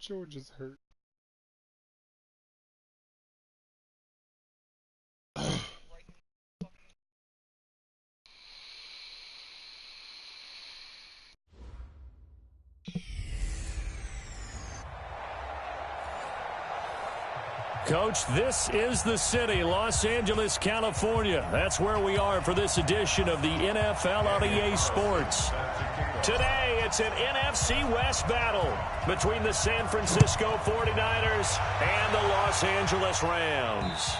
George is hurt. Coach, this is the city, Los Angeles, California. That's where we are for this edition of the NFL on EA Sports. Today, it's an NFC West battle between the San Francisco 49ers and the Los Angeles Rams.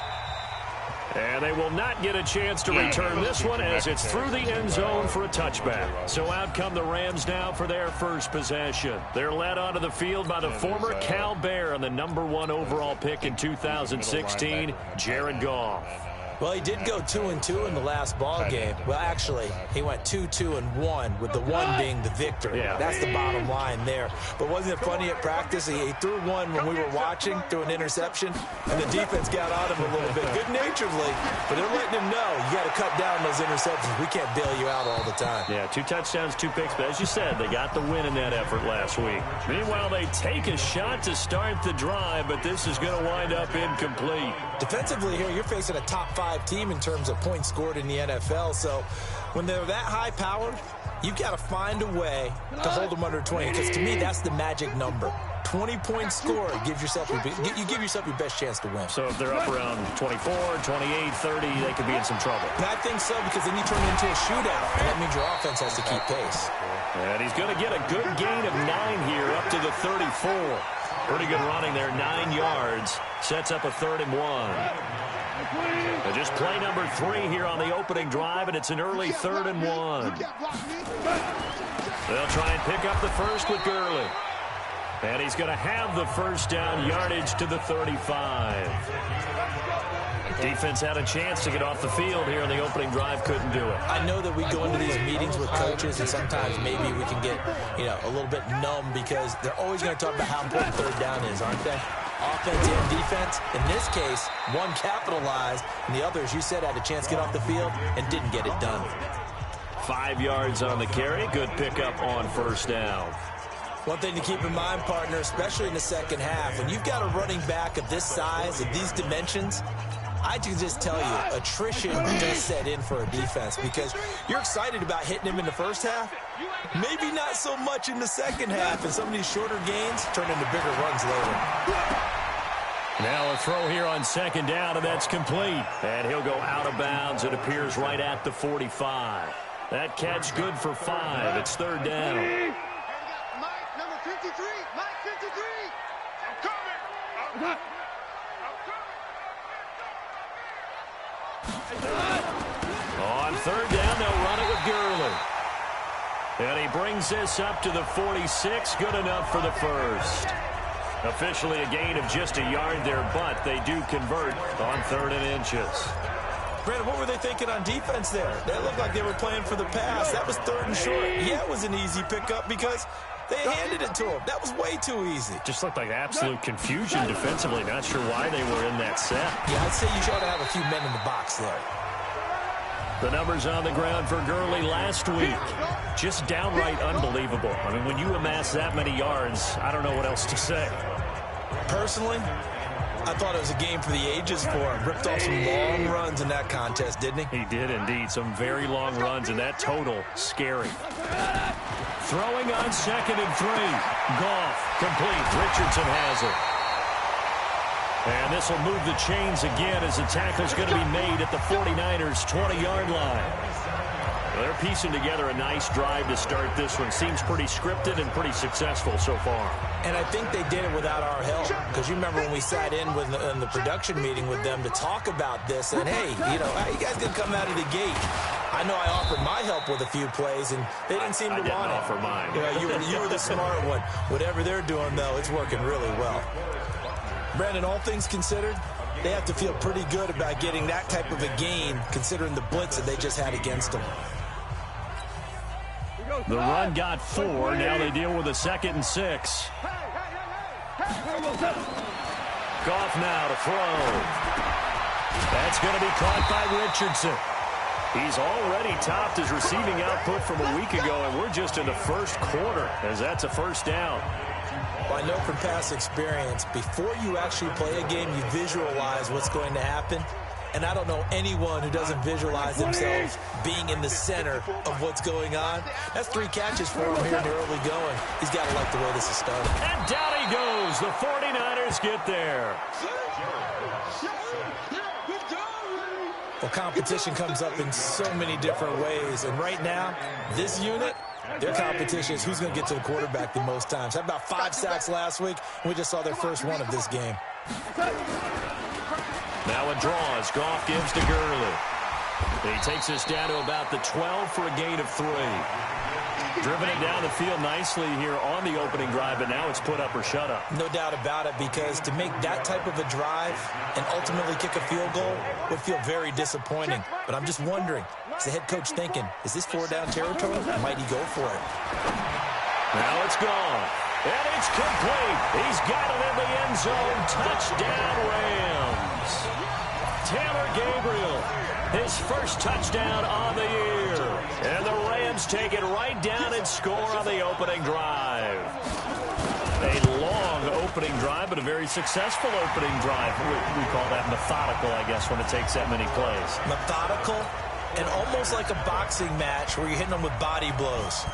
And they will not get a chance to return this one as it's through the end zone for a touchback. So out come the Rams now for their first possession. They're led onto the field by the former Cal Bear and the #1 overall pick in 2016, Jared Goff. Well, he did go 2-2 in the last ball game. Well, actually, he went 2-2-1, with the one being the victory. Yeah. That's the bottom line there. But wasn't it funny at practice? He threw one when we were watching, threw an interception, and the defense got on him a little bit, good-naturedly. But they're letting him know, you got to cut down those interceptions. We can't bail you out all the time. Yeah, 2 touchdowns, 2 picks. But as you said, they got the win in that effort last week. Meanwhile, they take a shot to start the drive, but this is going to wind up incomplete. Defensively here, you're facing a top-5 team in terms of points scored in the NFL. So when they're that high-powered, you've got to find a way to hold them under 20. Because to me, that's the magic number. 20 points scored gives yourself you give yourself your best chance to win. So if they're up around 24, 28, 30, they could be in some trouble. And I think so, because then you turn it into a shootout. And that means your offense has to keep pace. And he's going to get a good gain of 9 here up to the 34. Pretty good running there, 9 yards. Sets up a 3rd and 1. And just play number 3 here on the opening drive, and it's an early 3rd and 1. They'll try and pick up the first with Gurley. And he's going to have the first down, yardage to the 35. Defense had a chance to get off the field here on the opening drive, couldn't do it. I know that we go into these meetings with coaches, and sometimes maybe we can get, a little bit numb because they're always going to talk about how important 3rd down is, aren't they? Offense and defense. In this case, one capitalized, and the other, as you said, had a chance to get off the field and didn't get it done. 5 yards on the carry. Good pickup on first down. One thing to keep in mind, partner, especially in the second half, when you've got a running back of this size, of these dimensions, I can just tell you, attrition does set in for a defense because you're excited about hitting him in the first half. Maybe not so much in the second half, and some of these shorter gains turn into bigger runs later. Now a throw here on 2nd down, and that's complete. And he'll go out of bounds. It appears right at the 45. That catch good for 5. It's 3rd down. Mike, number 53. Mike, 53. I'm coming. On 3rd down, they'll run it with Gurley. And he brings this up to the 46. Good enough for the first. Officially a gain of just a yard there, but they do convert on 3rd and inches. Brandon, what were they thinking on defense there? They looked like they were playing for the pass. That was 3rd and short. Yeah, it was an easy pickup because they handed it to him. That was way too easy. Just looked like absolute confusion defensively. Not sure why they were in that set. Yeah, I'd say you ought to have a few men in the box there. The numbers on the ground for Gurley last week. Just downright unbelievable. I mean, when you amass that many yards, I don't know what else to say. Personally, I thought it was a game for the ages for him. Ripped off some long runs in that contest, didn't he? He did indeed. Some very long runs, and that total, scary. Throwing on 2nd and 3. Goff, complete. Richardson has it. And this will move the chains again as the tackle's going to be made at the 49ers' 20-yard line. They're piecing together a nice drive to start this one. Seems pretty scripted and pretty successful so far. And I think they did it without our help. Because you remember when we sat in the production meeting with them to talk about this. And, hey, how you guys going to come out of the gate? I know I offered my help with a few plays, and they didn't seem to want it. I didn't offer mine. You were the smart one. Whatever they're doing, though, it's working really well. Brandon, all things considered, they have to feel pretty good about getting that type of a gain, considering the blitz that they just had against them. The run got 4. Now they deal with a 2nd and 6. Goff now to throw. That's going to be caught by Richardson. He's already topped his receiving output from a week ago, and we're just in the first quarter as that's a first down. Well, I know from past experience, before you actually play a game, you visualize what's going to happen. And I don't know anyone who doesn't visualize themselves being in the center of what's going on. That's 3 catches for him here in the early going. He's got to like the way this is starting. And down he goes. The 49ers get there. Well, competition comes up in so many different ways. And right now, this unit, their competition is who's going to get to the quarterback the most times. Had about 5 sacks last week, and we just saw their first one of this game. Now it draws. Goff gives to Gurley. He takes us down to about the 12 for a gain of 3. Driven it down the field nicely here on the opening drive, but now it's put up or shut up. No doubt about it, because to make that type of a drive and ultimately kick a field goal would feel very disappointing. But I'm just wondering, is the head coach thinking, is this 4-down territory? Or might he go for it? Now it's gone. And it's complete. He's got it in the end zone. Touchdown, Rams. Taylor Gabriel, his first touchdown on the year. And the Rams take it right down and score on the opening drive. A long opening drive, but a very successful opening drive. We call that methodical, I guess, when it takes that many plays. Methodical and almost like a boxing match where you're hitting them with body blows.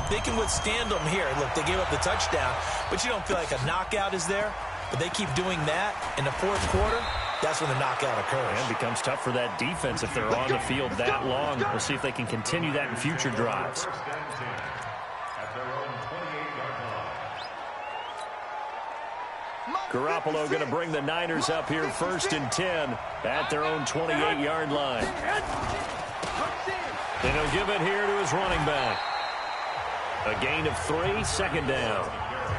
They can withstand them here. Look, they gave up the touchdown, but you don't feel like a knockout is there. But they keep doing that in the fourth quarter. That's when the knockout occurs. And it becomes tough for that defense if they're on the field that long. We'll see if they can continue that in future drives. Garoppolo going to bring the Niners up here 1st and 10 at their own 28-yard line. And he'll give it here to his running back. A gain of 3, 2nd down.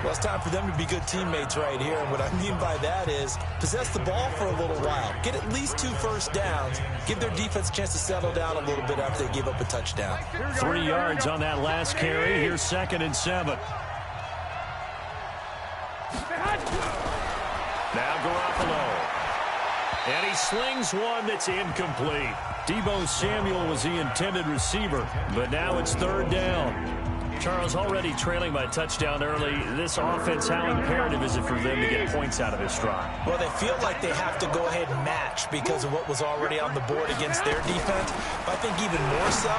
Well, it's time for them to be good teammates right here. And what I mean by that is possess the ball for a little while. Get at least 2 first downs. Give their defense a chance to settle down a little bit after they give up a touchdown. 3 yards on that last carry. Here's 2nd and 7. Now Garoppolo. And he slings one that's incomplete. Deebo Samuel was the intended receiver, but now it's 3rd down. Charles, already trailing by a touchdown early. This offense, how imperative is it for them to get points out of this drive? Well, they feel like they have to go ahead and match because of what was already on the board against their defense. But I think even more so,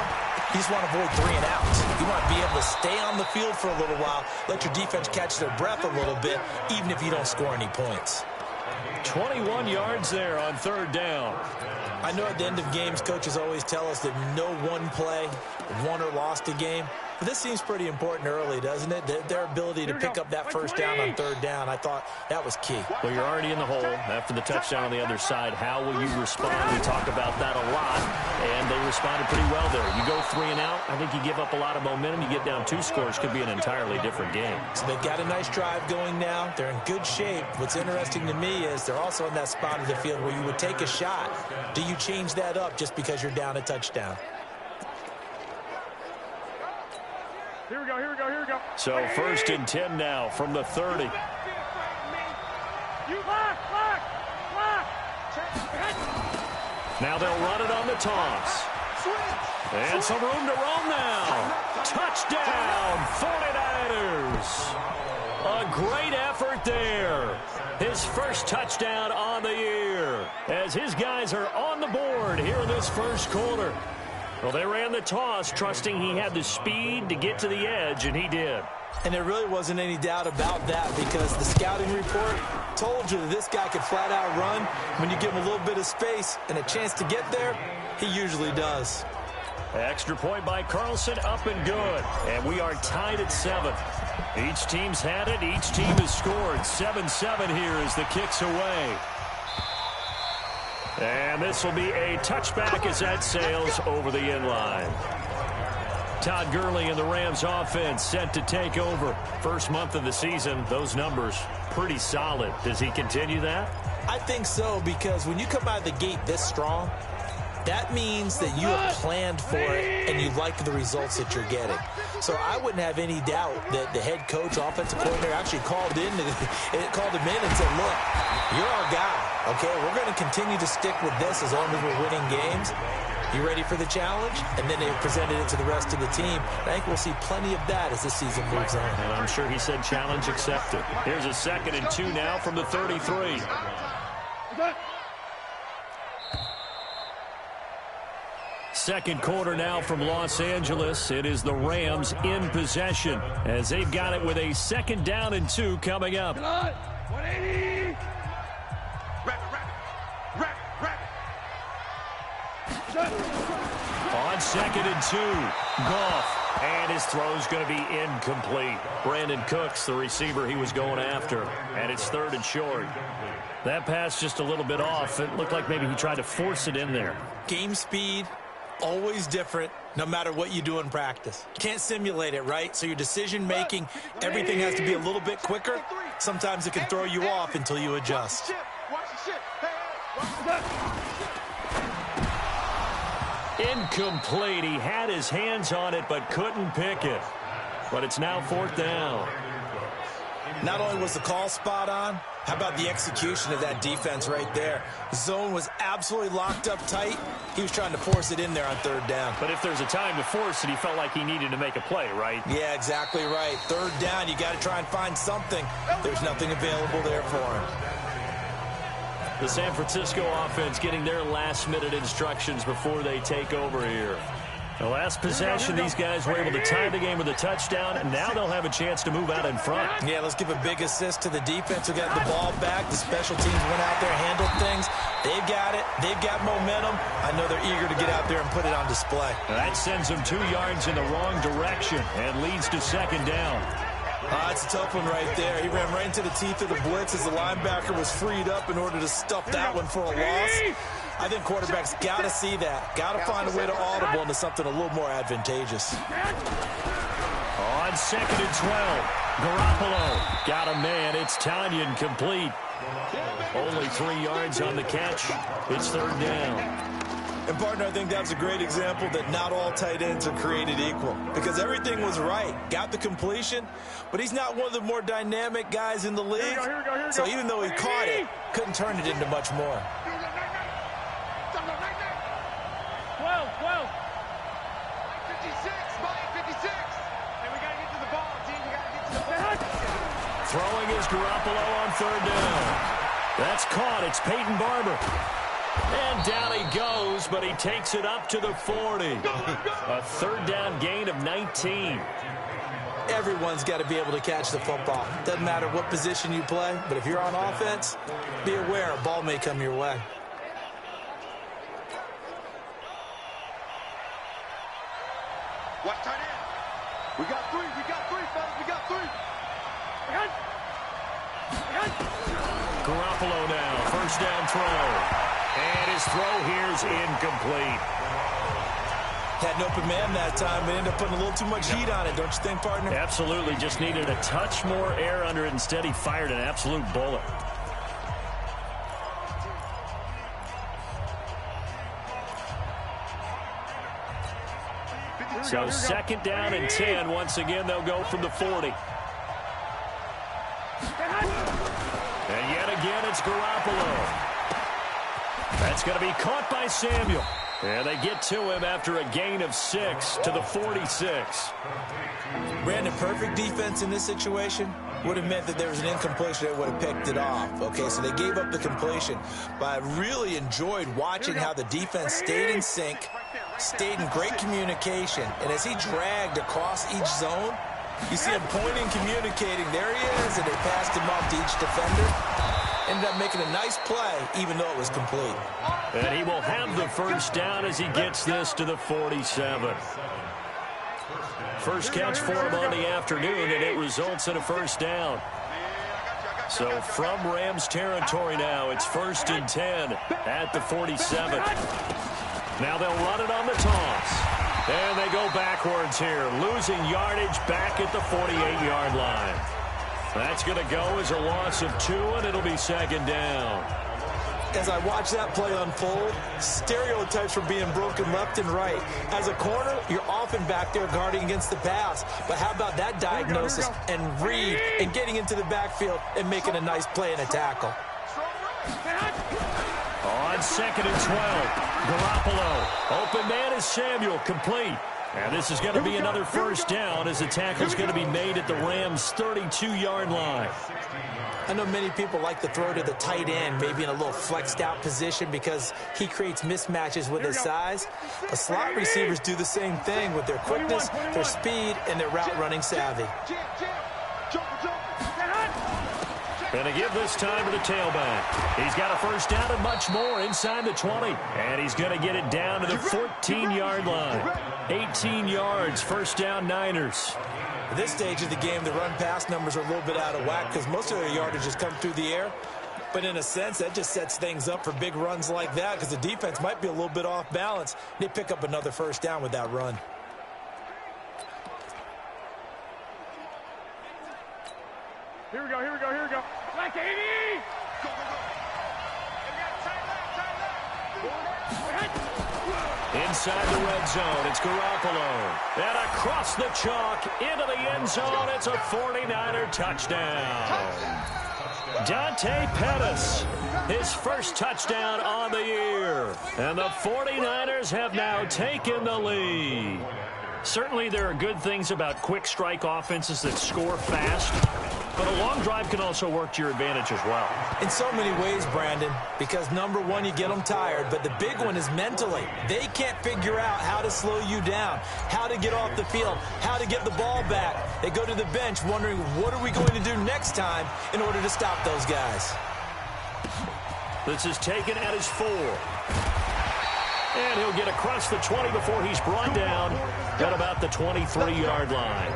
you just want to avoid 3 and outs. You want to be able to stay on the field for a little while, let your defense catch their breath a little bit, even if you don't score any points. 21 yards there on 3rd down. I know at the end of games, coaches always tell us that no one play won or lost a game. But this seems pretty important early, doesn't it? Their ability to pick up that first down on 3rd down, I thought that was key. Well, you're already in the hole after the touchdown on the other side. How will you respond? We talk about that a lot, and they responded pretty well there. You go 3 and out, I think you give up a lot of momentum. You get down 2 scores, could be an entirely different game. So they've got a nice drive going now. They're in good shape. What's interesting to me is they're also in that spot of the field where you would take a shot. Do you change that up just because you're down a touchdown? Here we go, here we go, here we go. So 1st and 10 now from the 30. Now they'll run it on the toss. And some room to roam now. Touchdown, 49ers. A great effort there. His first touchdown on the year as his guys are on the board here in this first quarter. Well, they ran the toss, trusting he had the speed to get to the edge, and he did. And there really wasn't any doubt about that because the scouting report told you that this guy could flat out run. When you give him a little bit of space and a chance to get there, he usually does. Extra point by Carlson, up and good. And we are tied at 7. Each team's had it. Each team has scored. 7-7 here as the kick's away. And this will be a touchback as that sails over the end line. Todd Gurley and the Rams offense set to take over. First month of the season, those numbers pretty solid. Does he continue that? I think so, because when you come out of the gate this strong, that means that you have planned for it and you like the results that you're getting. So I wouldn't have any doubt that the head coach, offensive coordinator, actually called him in and said, look, you're our guy, okay? We're going to continue to stick with this as long as we're winning games. You ready for the challenge? And then they presented it to the rest of the team. I think we'll see plenty of that as the season moves on. And I'm sure he said challenge accepted. Here's a 2nd and 2 now from the 33. Second quarter now from Los Angeles. It is the Rams in possession as they've got it with a 2nd down and 2 coming up. 180. On 2nd and 2, Goff, and his throw's going to be incomplete. Brandon Cooks, the receiver he was going after, and it's 3rd and short. That pass just a little bit off. It looked like maybe he tried to force it in there. Game speed, always different, no matter what you do in practice. You can't simulate it, right? So your decision-making, everything has to be a little bit quicker. Sometimes it can throw you off until you adjust. Incomplete. He had his hands on it but couldn't pick it. But it's now 4th down. Not only was the call spot on, how about the execution of that defense right there? Zone was absolutely locked up tight. He was trying to force it in there on 3rd down. But if there's a time to force it, he felt like he needed to make a play, right? Yeah, exactly right. 3rd down, you got to try and find something. There's nothing available there for him. The San Francisco offense getting their last-minute instructions before they take over here. The last possession, these guys were able to tie the game with a touchdown, and now they'll have a chance to move out in front. Yeah, let's give a big assist to the defense who got the ball back. The special teams went out there, handled things. They've got it. They've got momentum. I know they're eager to get out there and put it on display. That sends them 2 yards in the wrong direction and leads to 2nd down. It's a tough one right there. He ran right into the teeth of the blitz as the linebacker was freed up in order to stuff that one for a loss. I think quarterbacks got to see that. Got to find a way to audible into something a little more advantageous. On 2nd and 12, Garoppolo got a man. It's Tanyan complete. Only 3 yards on the catch. It's 3rd down. And, partner, I think that's a great example that not all tight ends are created equal because everything was right. Got the completion, but he's not one of the more dynamic guys in the league. Here we go. So even though he caught it, couldn't turn it into much more. 12. 56. And we got to get to the ball, team. We got to get to the ball. Throwing is Garoppolo on 3rd down. That's caught. It's Peyton Barber. And down he goes, but he takes it up to the 40. A 3rd down gain of 19. Everyone's got to be able to catch the football. Doesn't matter what position you play, but if you're on offense, be aware a ball may come your way. Watch tight end. We got 3, fellas. We got 3. Garoppolo now, 1st down throw. And his throw here's incomplete. Had an open man that time, but ended up putting a little too much heat on it, don't you think, partner? Absolutely, just needed a touch more air under it. Instead, he fired an absolute bullet. So 2nd down and 10. Once again, they'll go from the 40. And yet again, it's Garoppolo. That's going to be caught by Samuel. And they get to him after a gain of 6 to the 46. Brandon, perfect defense in this situation would have meant that there was an incompletion that would have picked it off. Okay, so they gave up the completion. But I really enjoyed watching how the defense stayed in sync, stayed in great communication. And as he dragged across each zone, you see him pointing, communicating. There he is, and they passed him off to each defender. Ended up making a nice play, even though it was complete. And he will have the 1st down as he gets this to the 47. First catch for him on the afternoon, and it results in a 1st down. So from Rams territory now, it's 1st and 10 at the 47. Now they'll run it on the toss. And they go backwards here, losing yardage back at the 48-yard line. That's going to go as a loss of 2, and it'll be 2nd down. As I watch that play unfold, stereotypes were being broken left and right. As a corner, you're often back there guarding against the pass. But how about that diagnosis and read and getting into the backfield and making a nice play and a tackle? On on 2nd and 12. Garoppolo. Open man is Samuel. Complete. And this is going to be another first down as the tackle's going to be made at the Rams' 32-yard line. I know many people like to throw to the tight end, maybe in a little flexed out position because he creates mismatches with his size. But slot receivers do the same thing with their quickness, their speed, and their route running savvy. Going to give this time to the tailback. He's got a first down and much more inside the 20. And he's going to get it down to the 14-yard line. 18 yards, first down Niners. At this stage of the game, the run-pass numbers are a little bit out of whack because most of their yardage has come through the air. But in a sense, that just sets things up for big runs like that because the defense might be a little bit off balance. They pick up another first down with that run. Here we go, here we go, here we go. Like 80! Go, go, go. Inside the red zone, it's Garoppolo. And across the chalk, into the end zone, it's a 49er touchdown. Dante Pettis, his first touchdown on the year. And the 49ers have now taken the lead. Certainly there are good things about quick strike offenses that score fast. But a long drive can also work to your advantage as well. In so many ways, Brandon, because number one, you get them tired, but the big one is mentally. They can't figure out how to slow you down, how to get off the field, how to get the ball back. They go to the bench wondering, what are we going to do next time in order to stop those guys? This is taken at his 4. And he'll get across the 20 before he's brought down at about the 23-yard line.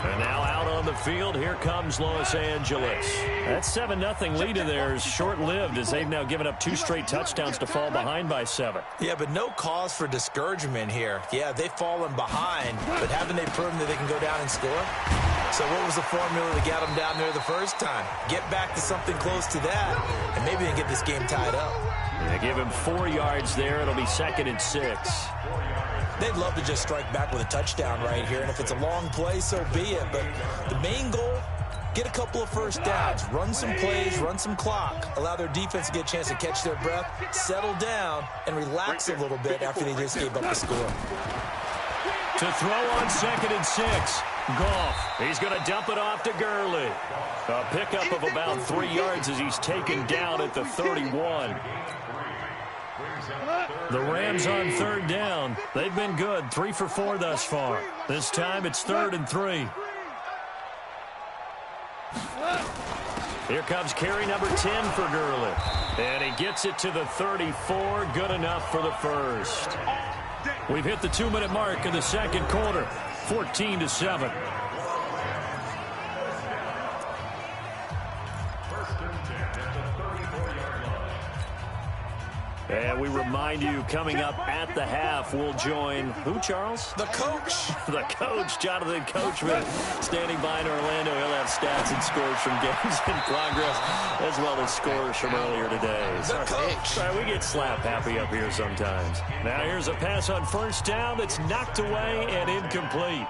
And now out on the field, here comes Los Angeles. That 7-0 lead of theirs short-lived as they've now given up 2 straight touchdowns to fall behind by 7. Yeah, but no cause for discouragement here. Yeah, they've fallen behind, but haven't they proven that they can go down and score? So what was the formula that got them down there the first time? Get back to something close to that, and maybe they can get this game tied up. They give him 4 yards there. It'll be 2nd and 6. They'd love to just strike back with a touchdown right here, and if it's a long play, so be it. But the main goal, get a couple of first downs, run some plays, run some clock, allow their defense to get a chance to catch their breath, settle down, and relax a little bit after they just gave up the score. To throw on 2nd and 6. Goff. He's going to dump it off to Gurley. A pickup of about 3 yards as he's taken down at the 31. The Rams on 3rd down. They've been good. 3 for 4 thus far. This time it's 3rd and 3. Here comes carry number 10 for Gurley. And he gets it to the 34. Good enough for the first. We've hit the 2-minute mark in the second quarter. 14-7. And we remind you, coming up at the half, we'll join who, Charles? The coach. The coach, Jonathan Coachman, standing by in Orlando. He'll have stats and scores from games in progress, as well as scores from earlier today. The coach. Sorry, we get slap happy up here sometimes. Now here's a pass on first down that's knocked away and incomplete.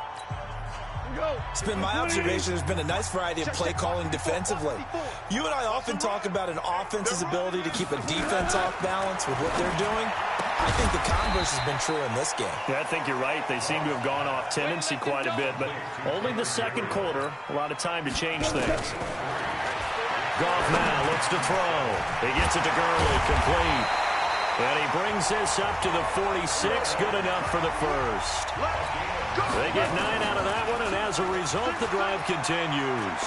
It's been my observation there's been a nice variety of play calling defensively. You and I often talk about an offense's ability to keep a defense off balance with what they're doing. I think the converse has been true in this game. Yeah, I think you're right. They seem to have gone off tendency quite a bit, but only the second quarter, a lot of time to change things. Goff now looks to throw. He gets it to Gurley, complete. And he brings this up to the 46, good enough for the first. They get 9 out of that one, and as a result, the drive continues.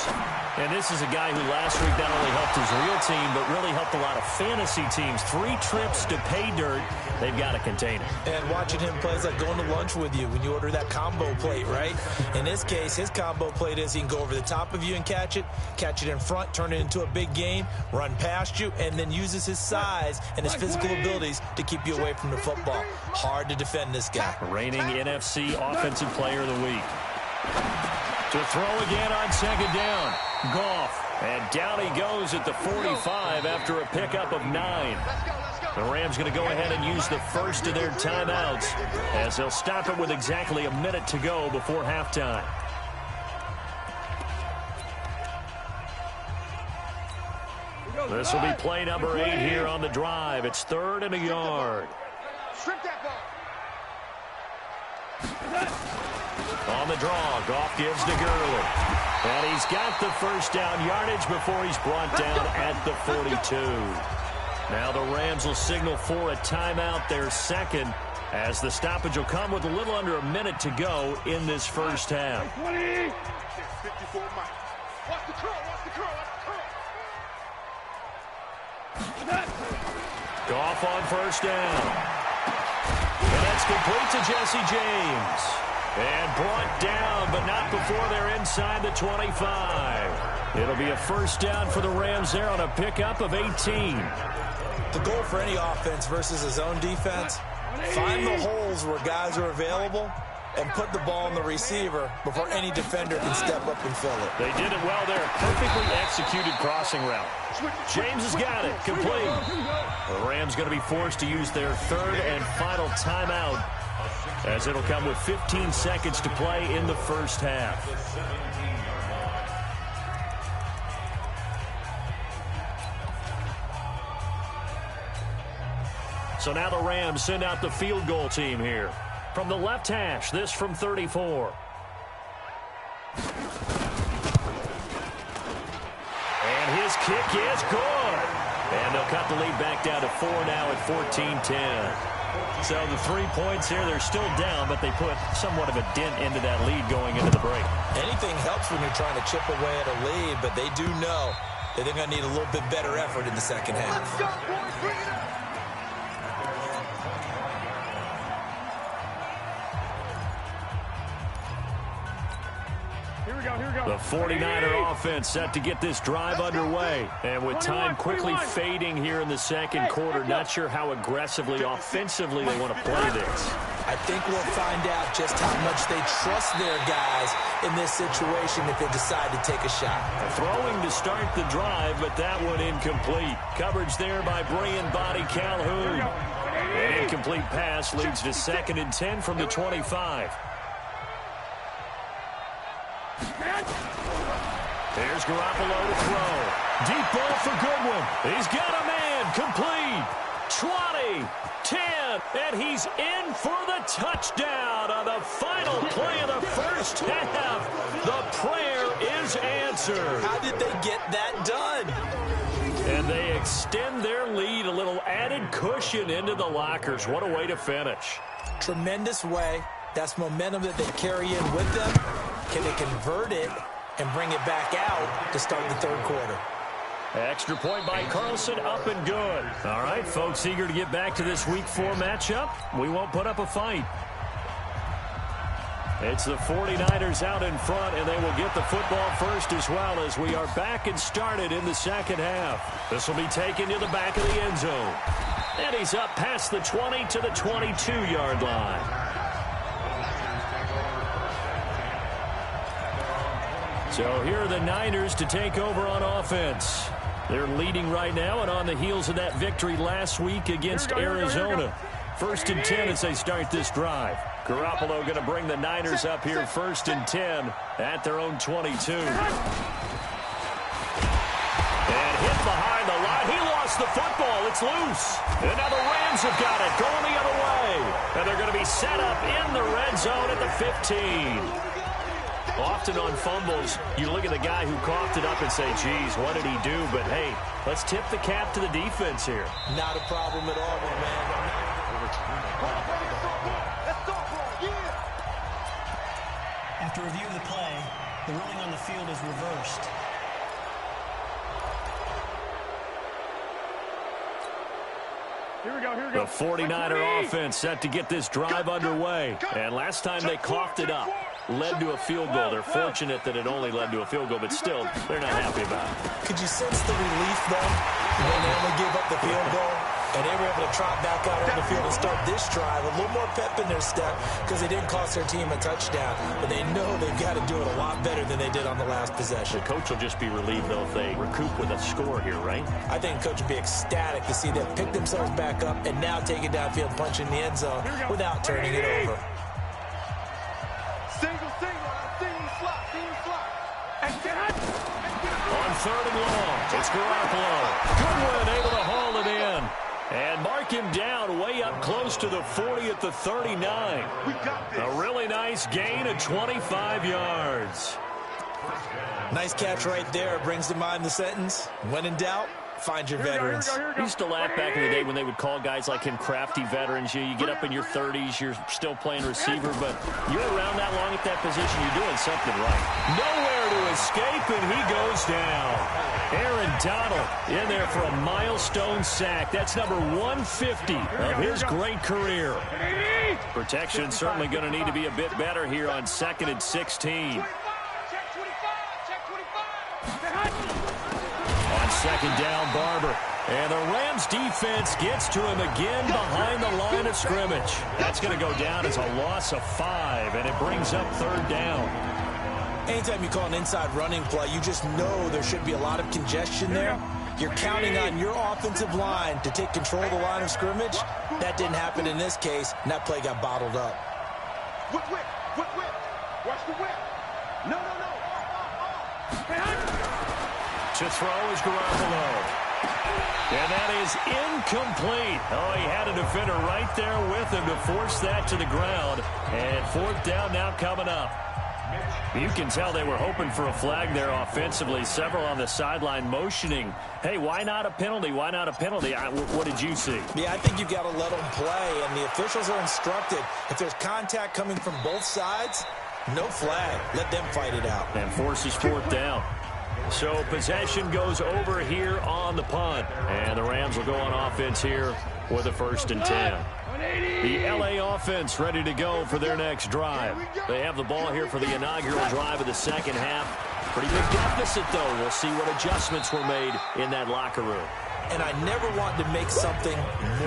And this is a guy who last week not only helped his real team, but really helped a lot of fantasy teams. 3 trips to pay dirt. They've got to contain it. And watching him play is like going to lunch with you when you order that combo plate, right? In this case, his combo plate is he can go over the top of you and catch it in front, turn it into a big gain, run past you, and then uses his size and his physical abilities to keep you away from the football. Hard to defend this guy. Reigning NFC Offensive Player of the Week. To throw again on second down. Goff. And down he goes at the 45 after a pickup of 9. The Rams going to go ahead and use the first of their timeouts as they'll stop it with exactly a minute to go before halftime. This will be play number 8 here on the drive. It's 3rd and a yard. Strip that ball. On the draw, Goff gives to Gurley. And he's got the first down yardage before he's brought down at the 42. Now the Rams will signal for a timeout, their second, as the stoppage will come with a little under a minute to go in this first half. 54 miles. Watch the curl, watch the curl, watch the curl. Goff on first down. And that's complete to Jesse James. And brought down, but not before they're inside the 25. It'll be a first down for the Rams there on a pickup of 18. The goal for any offense versus a zone defense, find the holes where guys are available and put the ball on the receiver before any defender can step up and fill it. They did it well there. Perfectly executed crossing route. James has got it. Complete. The Rams going to be forced to use their 3rd and final timeout, as it'll come with 15 seconds to play in the first half. So now the Rams send out the field goal team here. From the left hash, this from 34. And his kick is good. And they'll cut the lead back down to 4 now at 14-10. So the 3 points here, they're still down, but they put somewhat of a dent into that lead going into the break. Anything helps when you're trying to chip away at a lead, but they do know that they're going to need a little bit better effort in the second half. Let's go, boys, bring it up. The 49er offense set to get this drive underway. And with time quickly fading here in the second quarter, not sure how aggressively, offensively they want to play this. I think we'll find out just how much they trust their guys in this situation if they decide to take a shot. Throwing to start the drive, but that one incomplete. Coverage there by Brian Body Calhoun. An incomplete pass leads to 2nd and 10 from the 25. There's Garoppolo to throw. Deep ball for Goodwin. He's got a man. Complete. 20, 10, and he's in for the touchdown on the final play of the first half. The prayer is answered. How did they get that done? And they extend their lead, a little added cushion into the lockers. What a way to finish. Tremendous way. That's momentum that they carry in with them. Can they convert it and bring it back out to start the third quarter? Extra point by Carlson, up and good. All right, folks, eager to get back to this Week 4 matchup. We won't put up a fight. It's the 49ers out in front, and they will get the football first as well, as we are back and started in the second half. This will be taken to the back of the end zone. And he's up past the 20 to the 22-yard line. So here are the Niners to take over on offense. They're leading right now and on the heels of that victory last week against Arizona. 1st and 10 as they start this drive. Garoppolo going to bring the Niners up here 1st and 10 at their own 22. And hit behind the line. He lost the football. It's loose. And now the Rams have got it going the other way. And they're going to be set up in the red zone at the 15. Often on fumbles, you look at the guy who coughed it up and say, geez, what did he do? But, hey, let's tip the cap to the defense here. Not a problem at all, my man. After review of the play, the ruling on the field is reversed. Here we go. The 49er offense set to get this drive underway. And last time they coughed it up, led to a field goal. They're fortunate that it only led to a field goal, but still, they're not happy about it. Could you sense the relief, though, when they only gave up the field goal? And they were able to trot back out on the field and start this drive. A little more pep in their step because they didn't cost their team a touchdown. But they know they've got to do it a lot better than they did on the last possession. The coach will just be relieved, though, if they recoup with a score here, right? I think the coach will be ecstatic to see them pick themselves back up and now take it downfield, punch in the end zone without turning it over. Single, single slot. On 3rd and long. It's Garoppolo. Goodwin able to haul it in. And mark him down way up close to the 40 at the 39. A really nice gain of 25 yards. Nice catch right there. Brings to mind the sentence, when in doubt, find your veterans. I used to laugh back in the day when they would call guys like him crafty veterans. You get up in your 30s, you're still playing receiver, but you're around that long at that position, you're doing something right. Nowhere to escape, and he goes down. Aaron Donald in there for a milestone sack. That's number 150 of his great career. Protection certainly going to need to be a bit better here on 2nd and 16. On 2nd down, Barber. And the Rams defense gets to him again behind the line of scrimmage. That's going to go down as a loss of 5, and it brings up 3rd down. Anytime you call an inside running play, you just know there should be a lot of congestion there. You're counting on your offensive line to take control of the line of scrimmage. That didn't happen in this case, and that play got bottled up. Whip. Watch the whip. No. To throw is Garoppolo. And that is incomplete. Oh, he had a defender right there with him to force that to the ground. And 4th down now coming up. You can tell they were hoping for a flag there offensively. Several on the sideline motioning. Hey, why not a penalty? Why not a penalty? What did you see? Yeah, I think you've got to let them play, and the officials are instructed. If there's contact coming from both sides, no flag. Let them fight it out. And forces 4th down. So possession goes over here on the punt. And the Rams will go on offense here with a 1st and 10. The LA offense ready to go for their next drive. They have the ball here for the inaugural drive of the 2nd half. Pretty big deficit, though. We'll see what adjustments were made in that locker room. And I never want to make something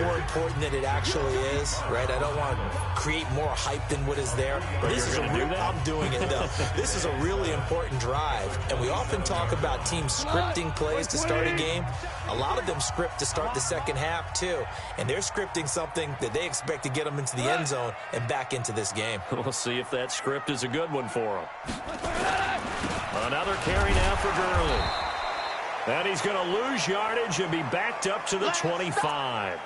more important than it actually is, right? I don't want to create more hype than what is there. But this is I'm doing it, though. This is a really important drive. And we often talk about teams scripting plays to start a game. A lot of them script to start the 2nd half, too. And they're scripting something that they expect to get them into the end zone and back into this game. We'll see if that script is a good one for them. Another carry now for Gurley. And he's going to lose yardage and be backed up to the 25.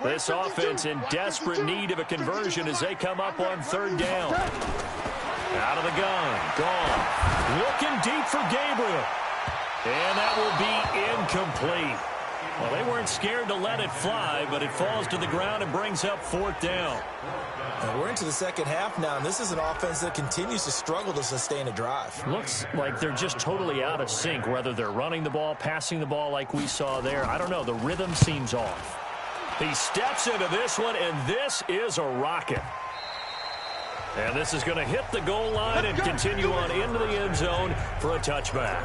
This offense in desperate need of a conversion as they come up on 3rd down. Out of the gun. Gone. Looking deep for Gabriel. And that will be incomplete. Well, they weren't scared to let it fly, but it falls to the ground and brings up 4th down. And we're into the 2nd half now, and this is an offense that continues to struggle to sustain a drive. Looks like they're just totally out of sync, whether they're running the ball, passing the ball like we saw there. I don't know. The rhythm seems off. He steps into this one, and this is a rocket. And this is going to hit the goal line and continue on into the end zone for a touchback.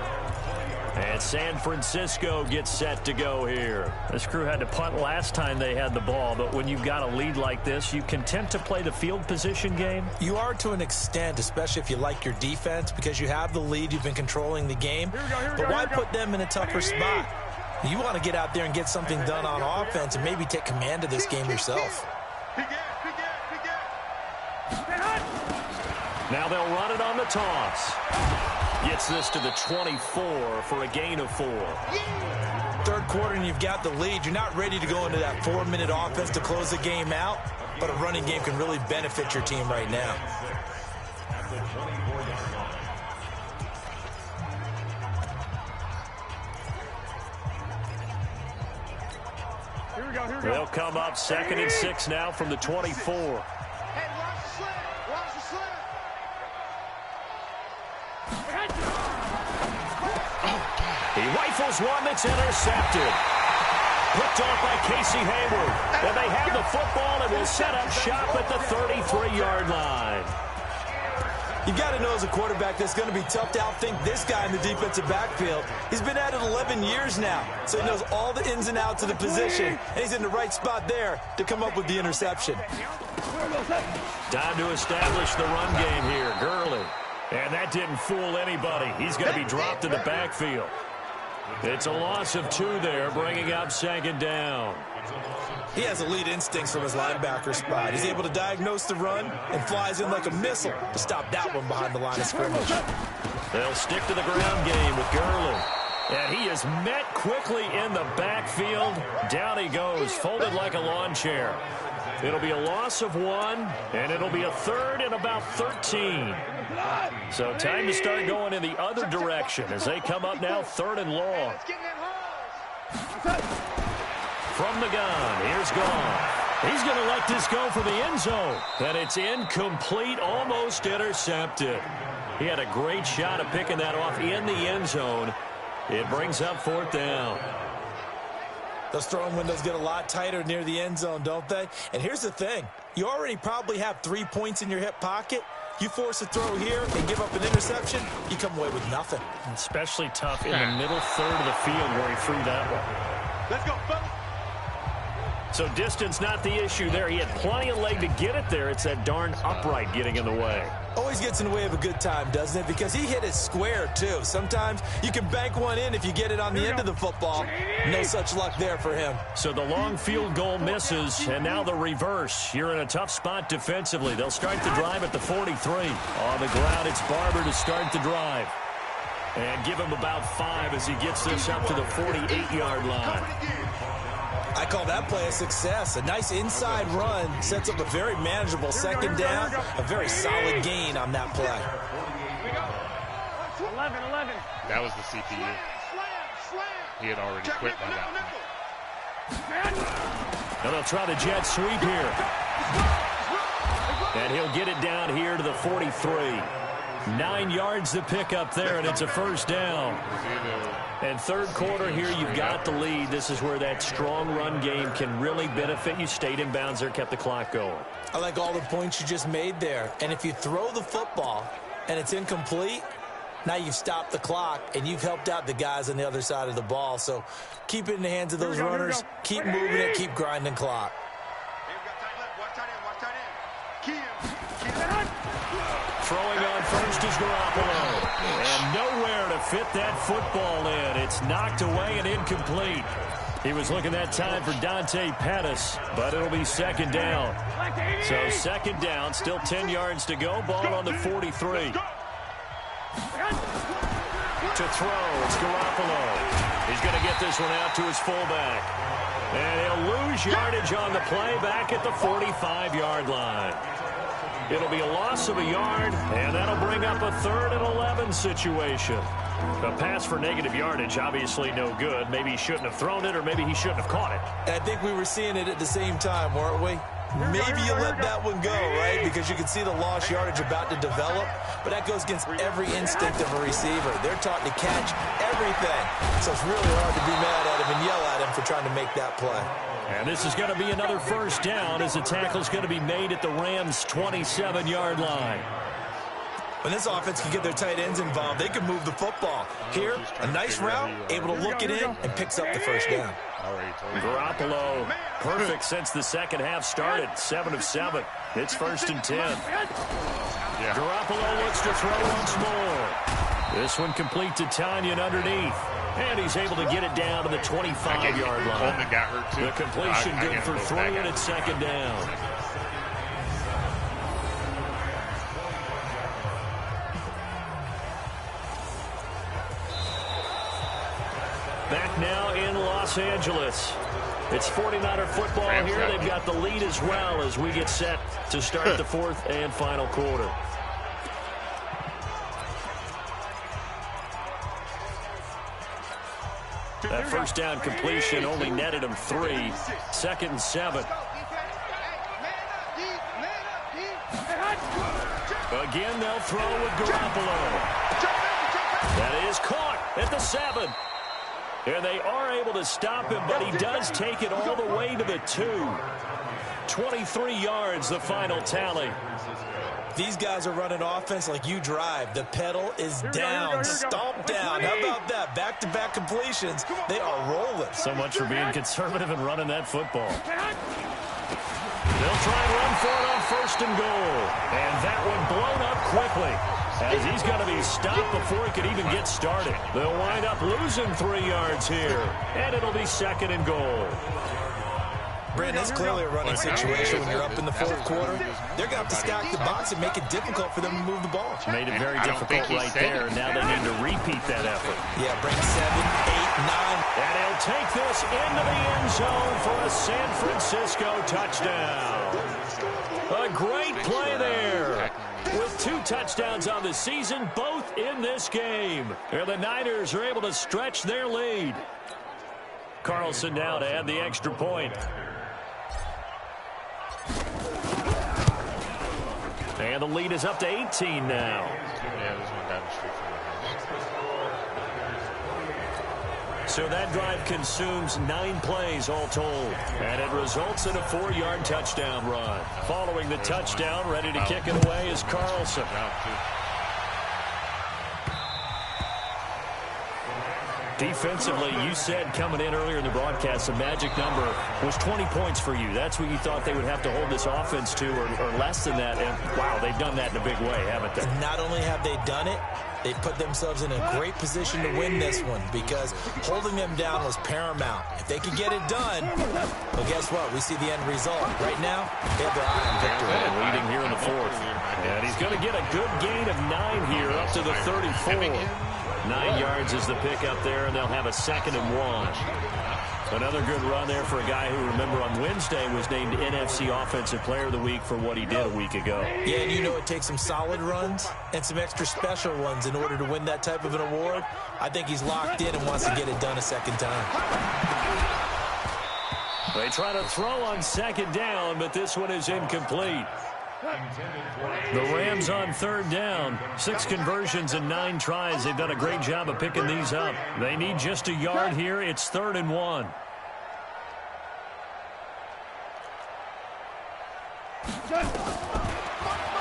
And San Francisco gets set to go here. This crew had to punt last time they had the ball, but when you've got a lead like this, you content to play the field position game? You are to an extent, especially if you like your defense, because you have the lead, you've been controlling the game. But why put them in a tougher spot? You want to get out there and get something done on offense and maybe take command of this game yourself. Now they'll run it on the toss. Gets this to the 24 for a gain of 4. 3rd quarter and you've got the lead. You're not ready to go into that 4-minute offense to close the game out, but a running game can really benefit your team right now. They'll come up 2nd and 6 now from the 24. Hey, watch the slip. Watch the slip. He rifles one that's intercepted. Picked off by Casey Hayward. And they have the football and will set up shop at the 33-yard line. You got to know as a quarterback that's going to be tough to outthink this guy in the defensive backfield. He's been at it 11 years now, so he knows all the ins and outs of the position, and he's in the right spot there to come up with the interception. Time to establish the run game here. Gurley. And that didn't fool anybody. He's going to be dropped in the backfield. It's a loss of 2 there, bringing up second down. He has elite instincts from his linebacker spot. He's able to diagnose the run and flies in like a missile to stop that one behind the line of scrimmage. They'll stick to the ground game with Gurley. And he is met quickly in the backfield. Down he goes, folded like a lawn chair. It'll be a loss of 1, and it'll be a 3rd and about 13. So time to start going in the other direction as they come up now 3rd and long. From the gun, here's Goff. He's going to let this go for the end zone. And it's incomplete, almost intercepted. He had a great shot at picking that off in the end zone. It brings up 4th down. Those throwing windows get a lot tighter near the end zone, don't they? And here's the thing. You already probably have 3 points in your hip pocket. You force a throw here and give up an interception, you come away with nothing. Especially tough in the middle third of the field where he threw that one. Let's go, fellas. So distance not the issue there. He had plenty of leg to get it there. It's that darn upright getting in the way. Always gets in the way of a good time, doesn't it? Because he hit it square, too. Sometimes you can bank one in if you get it on the end of the football. No such luck there for him. So the long field goal misses, and now the reverse. You're in a tough spot defensively. They'll start the drive at the 43. On the ground, it's Barber to start the drive. And give him about 5 as he gets this up to the 48-yard line. I call that play a success. A nice inside run sets up a very manageable second down. A very solid gain on that play. 11. That was the CPU. He had already quit by that point. And they'll try the jet sweep here. And he'll get it down here to the 43. 9 yards to pick up there, and it's a 1st down. And 3rd quarter here, you've got the lead. This is where that strong run game can really benefit you. Stayed in bounds there, kept the clock going. I like all the points you just made there. And if you throw the football and it's incomplete, now you've stopped the clock and you've helped out the guys on the other side of the ball. So keep it in the hands of those runners. Keep moving it. Keep grinding clock. Throwing on first is Garoppolo. And nowhere to fit that football in. It's knocked away and incomplete. He was looking that time for Dante Pettis, but it'll be 2nd down. So 2nd down, still 10 yards to go. Ball on the 43. To throw, it's Garoppolo. He's going to get this one out to his fullback. And he'll lose yardage on the play back at the 45-yard line. It'll be a loss of a yard, and that'll bring up a 3rd and 11 situation. A pass for negative yardage, obviously no good. Maybe he shouldn't have thrown it, or maybe he shouldn't have caught it. And I think we were seeing it at the same time, weren't we? Maybe you let that one go, right? Because you can see the lost yardage about to develop. But that goes against every instinct of a receiver. They're taught to catch everything. So it's really hard to be mad at him and yell at him for trying to make that play. And this is going to be another 1st down as the tackle's going to be made at the Rams' 27-yard line. When this offense can get their tight ends involved, they can move the football. Here, a nice route, able to look it in, and picks up the 1st down. Garoppolo, perfect since the second half started. 7 of 7. It's 1st and 10. Garoppolo looks to throw once more. This one complete to Tanyan underneath. And he's able to get it down to the 25-yard line. Coleman got hurt too. The completion good for 3, and it's 2nd down. Back now in Los Angeles. It's 49er football here. They've got the lead as well as we get set to start the 4th and final quarter. That 1st down completion only netted him 3. 2nd and 7. Again, they'll throw with Garoppolo. That is caught at the 7. And they are able to stop him, but he does take it all the way to the 2. 23 yards, the final tally. These guys are running offense like you drive. The pedal is down, stomped down. How about that? Back-to-back completions. They are rolling. So much for being conservative and running that football. They'll try and run for it on 1st and goal. And that one blown up quickly. as he's going to be stopped before he could even get started. They'll wind up losing 3 yards here, and it'll be 2nd and goal. Brandon, it's clearly a running situation when you're up in the 4th quarter. They're going to have to stack the box and make it difficult for them to move the ball. Made it very difficult right there. Now they need to repeat that effort. Yeah, bring 7, 8, 9. And he'll take this into the end zone for a San Francisco touchdown. A great play there. With 2 touchdowns on the season, both in this game. And the Niners are able to stretch their lead. Carlson now to add the extra point. And the lead is up to 18 now. Yeah, this one down the street from So that drive consumes 9 plays all told. And it results in a 4-yard touchdown run. Following the touchdown, ready to kick it away is Carlson. Defensively, you said coming in earlier in the broadcast, the magic number was 20 points for you. That's what you thought they would have to hold this offense to, or less than that. And, wow, they've done that in a big way, haven't they? Not only have they done it, they put themselves in a great position to win this one because holding them down was paramount. If they could get it done, well, guess what? We see the end result. Right now, they have their eye on victory. Leading here in the 4th. And he's going to get a good gain of 9 here up to the 34. 9 yards is the pickup there, and they'll have a 2nd and 1. Another good run there for a guy who, remember, on Wednesday was named NFC Offensive Player of the Week for what he did a week ago. Yeah, and you know it takes some solid runs and some extra special ones in order to win that type of an award. I think he's locked in and wants to get it done a 2nd time. They try to throw on 2nd down, but this one is incomplete. The Rams on 3rd down. 6 conversions and 9 tries. They've done a great job of picking these up. They need just a yard here. It's 3rd and 1.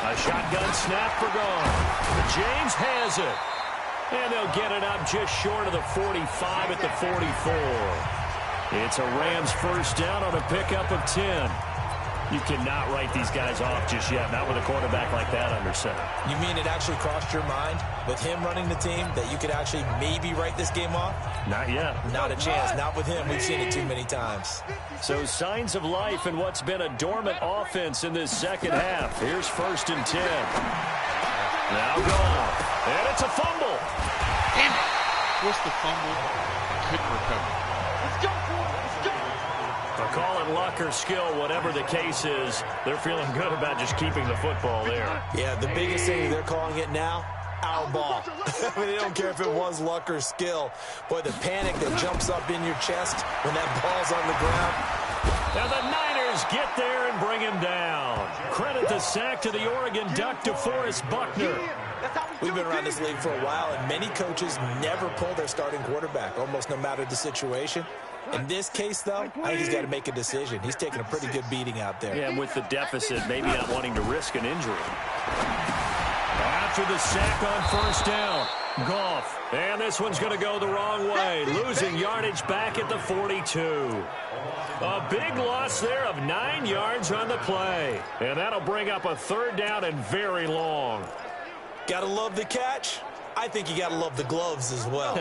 A shotgun snap for Goff. James has it. And they'll get it up just short of the 45 at the 44. It's a Rams 1st down on a pickup of 10. You cannot write these guys off just yet, not with a quarterback like that under center. You mean it actually crossed your mind with him running the team that you could actually maybe write this game off? Not yet. Not a chance. Not with him. We've seen it too many times. So signs of life in what's been a dormant offense in this 2nd half. Here's 1st and 10. Now Goff. And it's a fumble. Damn it. What's the fumble? Couldn't recover. Let's go, boys. Let's go. Call it luck or skill, whatever the case is, they're feeling good about just keeping the football there. Yeah, the biggest thing they're calling it now, our ball. I mean, they don't care if it was luck or skill. Boy, the panic that jumps up in your chest when that ball's on the ground. Now the Niners get there and bring him down. Credit the sack to the Oregon Duck, DeForest Buckner. We've been around this league for a while, and many coaches never pull their starting quarterback, almost no matter the situation. In this case, though, I think he's got to make a decision. He's taking a pretty good beating out there. Yeah, and with the deficit, maybe not wanting to risk an injury. After the sack on 1st down, Goff. And this one's going to go the wrong way, losing yardage back at the 42. A big loss there of 9 yards on the play. And that'll bring up a 3rd down and very long. Gotta love the catch. I think you got to love the gloves as well.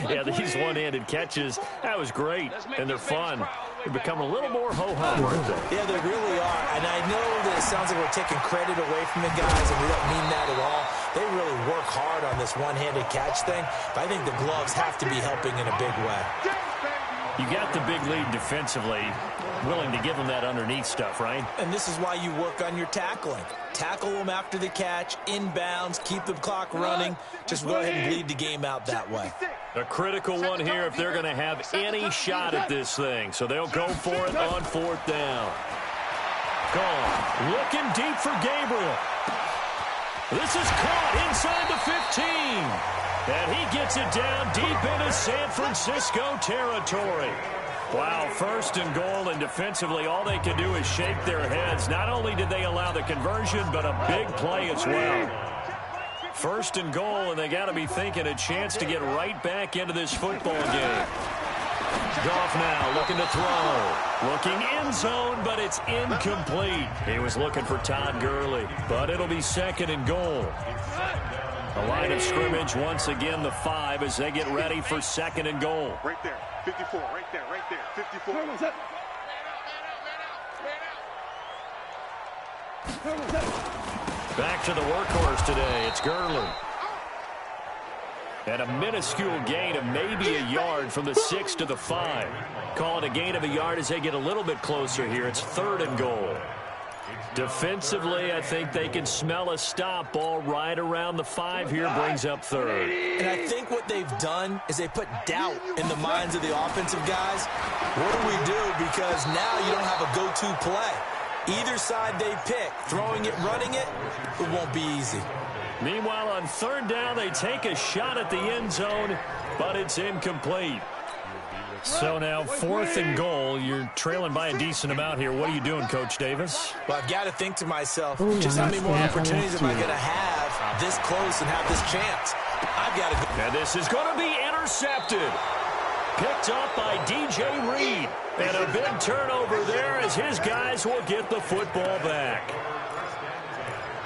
Yeah, these one-handed catches, that was great, and they're fun. They've become a little more ho-hum, aren't they? Yeah, they really are, and I know that it sounds like we're taking credit away from the guys, and we don't mean that at all. They really work hard on this one-handed catch thing, but I think the gloves have to be helping in a big way. You got the big lead defensively, willing to give them that underneath stuff, right? And this is why you work on your tackling. Tackle them after the catch, inbounds, keep the clock running. Just go ahead and bleed the game out that way. A critical one here if they're going to have any shot at this thing. So they'll go for it on 4th down. Gone. Looking deep for Gabriel. This is caught inside the 15. And he gets it down deep into San Francisco territory. Wow, 1st and goal, and defensively all they can do is shake their heads. Not only did they allow the conversion, but a big play as well. 1st and goal, and they got to be thinking a chance to get right back into this football game. Goff now looking to throw. Looking end zone, but it's incomplete. He was looking for Todd Gurley, but it'll be 2nd and goal. The line of scrimmage, once again, the 5 as they get ready for 2nd and goal. Right there, 54, right there, 54. Back to the workhorse today. It's Gurley. And a minuscule gain of maybe a yard from the 6 to the 5. Call it a gain of a yard as they get a little bit closer here. It's 3rd and goal. Defensively, I think they can smell a stop ball right around the 5 here. Brings up 3rd. And I think what they've done is they put doubt in the minds of the offensive guys. What do we do? Because now you don't have a go-to play. Either side they pick, throwing it, running it, it won't be easy. Meanwhile, on 3rd down, they take a shot at the end zone, but it's incomplete. So now 4th and goal. You're trailing by a decent amount here. What are you doing, Coach Davis? Well, I've got to think to myself, just how many more opportunities am I going to have this close and have this chance? I've got to go. And this is going to be intercepted. Picked up by DJ Reed. And a big turnover there as his guys will get the football back.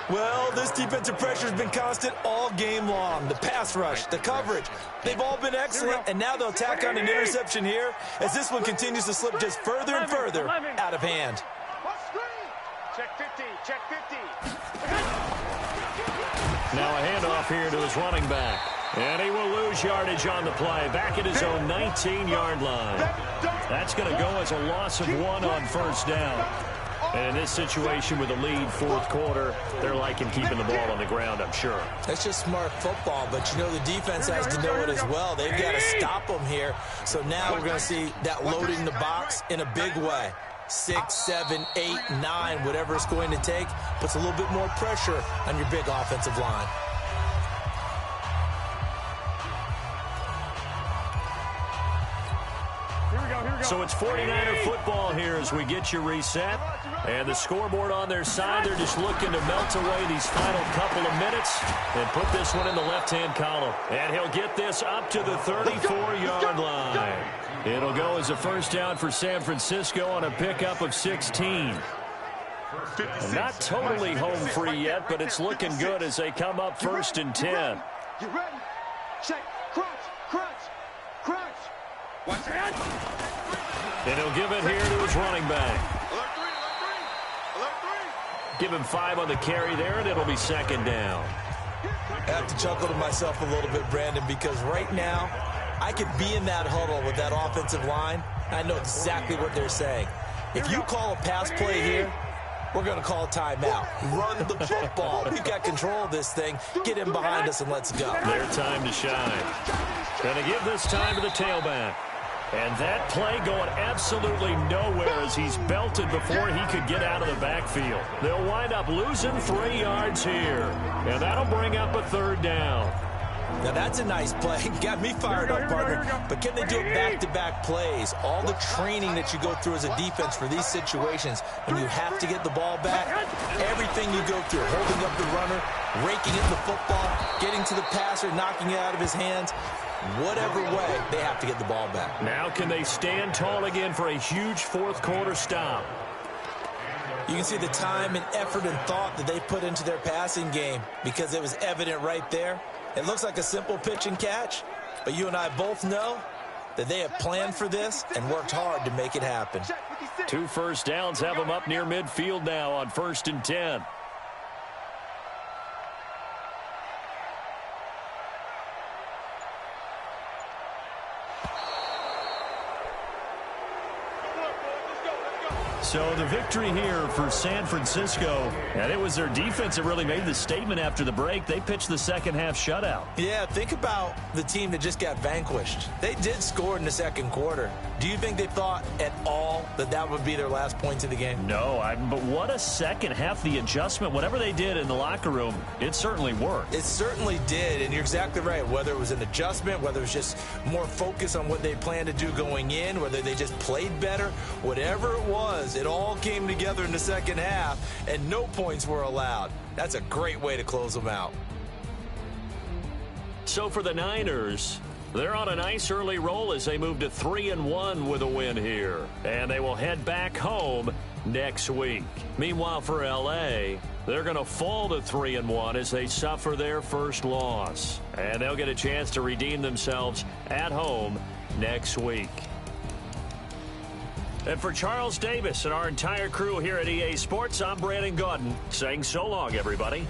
Well, this defensive pressure has been constant all game long. The pass rush, the coverage, they've all been excellent, and now they'll tack on an interception here as this one continues to slip just further and further out of hand. Check 50, check 50. Now a handoff here to his running back. And he will lose yardage on the play. Back at his own 19-yard line. That's going to go as a loss of 1 on 1st down. And in this situation with a lead 4th quarter, they're liking keeping the ball on the ground, I'm sure. That's just smart football, but you know the defense has to know it as well. They've got to stop them here. So now we're going to see that loading the box in a big way. 6, 7, 8, 9, whatever it's going to take, puts a little bit more pressure on your big offensive line. So it's 49er football here as we get you reset. And the scoreboard on their side, they're just looking to melt away these final couple of minutes and put this one in the left-hand column. And he'll get this up to the 34-yard line. It'll go as a 1st down for San Francisco on a pickup of 16. And not totally home free yet, but it's looking good as they come up 1st and 10. You ready? Check. Crunch, crunch, crunch. Watch it. And he'll give it here to his running back. Alert 3, alert 3, alert 3. Give him 5 on the carry there, and it'll be 2nd down. I have to chuckle to myself a little bit, Brandon, because right now I could be in that huddle with that offensive line. I know exactly what they're saying. If you call a pass play here, we're going to call a timeout. Run the football. We've got control of this thing. Get him behind us and let's go. Their time to shine. Going to give this time to the tailback. And that play going absolutely nowhere as he's belted before he could get out of the backfield. They'll wind up losing 3 yards here. And that'll bring up a 3rd down. Now that's a nice play. Got me fired up, partner. But can they do it back-to-back plays? All the training that you go through as a defense for these situations when you have to get the ball back, everything you go through, holding up the runner, raking at the football, getting to the passer, knocking it out of his hands, whatever way, they have to get the ball back. Now can they stand tall again for a huge 4th quarter stop? You can see the time and effort and thought that they put into their passing game because it was evident right there. It looks like a simple pitch and catch, but you and I both know that they have planned for this and worked hard to make it happen. 2 1st downs have them up near midfield now on 1st and 10. So the victory here for San Francisco, and it was their defense that really made the statement after the break. They pitched the 2nd half shutout. Yeah, think about the team that just got vanquished. They did score in the 2nd quarter. Do you think they thought at all that that would be their last points of the game? No, but what a 2nd half. The adjustment, whatever they did in the locker room, it certainly worked. It certainly did, and you're exactly right. Whether it was an adjustment, whether it was just more focus on what they planned to do going in, whether they just played better, whatever it was, it all came together in the 2nd half, and no points were allowed. That's a great way to close them out. So for the Niners, They're on a nice early roll as they move to 3-1 with a win here. And they will head back home next week. Meanwhile, for L.A., they're going to fall to 3-1 as they suffer their first loss. And they'll get a chance to redeem themselves at home next week. And for Charles Davis and our entire crew here at EA Sports, I'm Brandon Gaudin saying so long, everybody.